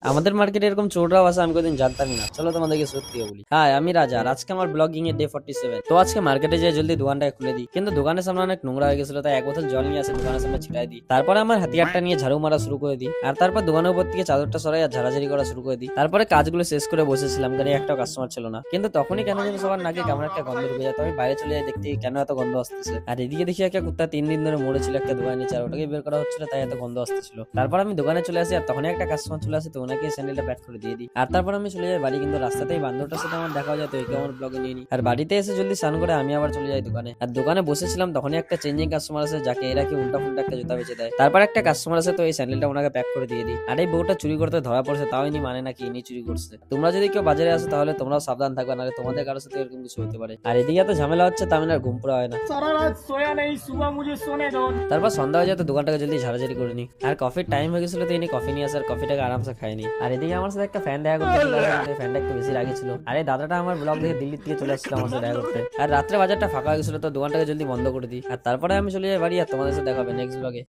আমাদের মার্কেটে এরকম চোররাও আছে, আমি কোনদিন জানতামই না। চলো তোমাদেরকে সত্যিও বলি। হ্যাঁ, আমি রাজা, আর আজকে আমার ব্লগিং এর ডে 47। তো আজকে মার্কেটে যেয়ে জলদি দোকানটা খুলে দিই, কিন্তু দোকানের সামনে অনেক নোংরা হয়ে গেছিল, তাই এক বোতল জল নিয়ে আসে দোকানের সামনে ছিটাই দিই। তারপরে আমার হাতিয়ারটা নিয়ে ঝাড়ু মারা শুরু করে দিই, আর তারপর দোকানের উপর থেকে চাদরটা সরাই আর ঝাড়াঝাড়ি করা শুরু করে দিই। তারপরে কাজগুলো শেষ করে বসেছিলাম, গাড়ি একটা কাস্টমার ছিল না, কিন্তু তখনই কেন যেন সবার নাকে কেমন একটা গন্ধ ঢুকে যায়। তো আমি বাইরে চলে যাই দেখতে কেন এত গন্ধ আসতেছে, আর এদিকে দেখি একটা কুত্তা 3 দিন ধরে মরেছিল একটা দোকানের নিচে, আর ওটাকে বের করা হচ্ছিল, তাই এত গন্ধ আসতেছিল। তারপর আমি দোকানে চলে আসি, আর তখনই একটা কাস্টমার চলে আসে, তো ওনাকে স্যান্ডেলটা প্যাক করে দিয়ে দিই। আর তারপর আমি চলে যাই বাড়ি, কিন্তু রাস্তাতেই বান্দরটার সাথে আমার দেখা হয়ে যায়, তো একে আমার ব্লগে নিয়ে নিই। আর বাড়িতে এসে জলদি স্নান করে আমি আবার চলে যাই দোকানে। আর দোকানে বসেছিলাম, তখনই একটা চেঞ্জিং কাস্টমার আছে, যাকে এরা কি উল্টা ফুল্টা একটা জুতা বেচে দেয়। তারপর একটা কাস্টমার আছে, তো এই স্যান্ডেলটা ওনাকে প্যাক করে দিয়ে দিই। আর এই বউটা চুরি করতে ধরা পড়ছে, তাও ইনি মানে নাকি ইনি চুরি করছে। তোমরা যদি কেউ বাজারে আসো তাহলে তোমরাও সাবধান থাকবে, নাহলে তোমাদের কারোর সাথে এরকম কিছু হতে পারে। আর এদিকে এত ঝামেলা হচ্ছে, তামিনার ঘুম পুরা হয় না। सारा रात सोया नहीं, सुबह मुझे सोने दो। তারপর সন্ধ্যা হয়ে যায়, তো দোকানটাকে জলদি ঝাড়াঝাড়ি করে নি। আর কফির টাইম হয়ে গেছিল, তো ইনি কফি নিয়ে আসে আর কফিটাকে আরামসে খায়নি। আর এদিকে আমার সাথে একটা ফ্যান দেখা করতে চলে আসে, কিন্তু ফ্যানটা একটু বেশি রাগি ছিল। আর এই দাদাটা আমার ব্লগ দেখে দিল্লি থেকে চলে আসছিল আমার সাথে দেখা করতে। আর রাত্রে বাজারটা ফাঁকা হয়ে গেছিল, তো দোকানটাকে জলদি বন্ধ করে দিই। আর তারপরে আমি চলে যাই বাড়ি, আর তোমাদের সাথে দেখা হবে নেক্সট ব্লগে।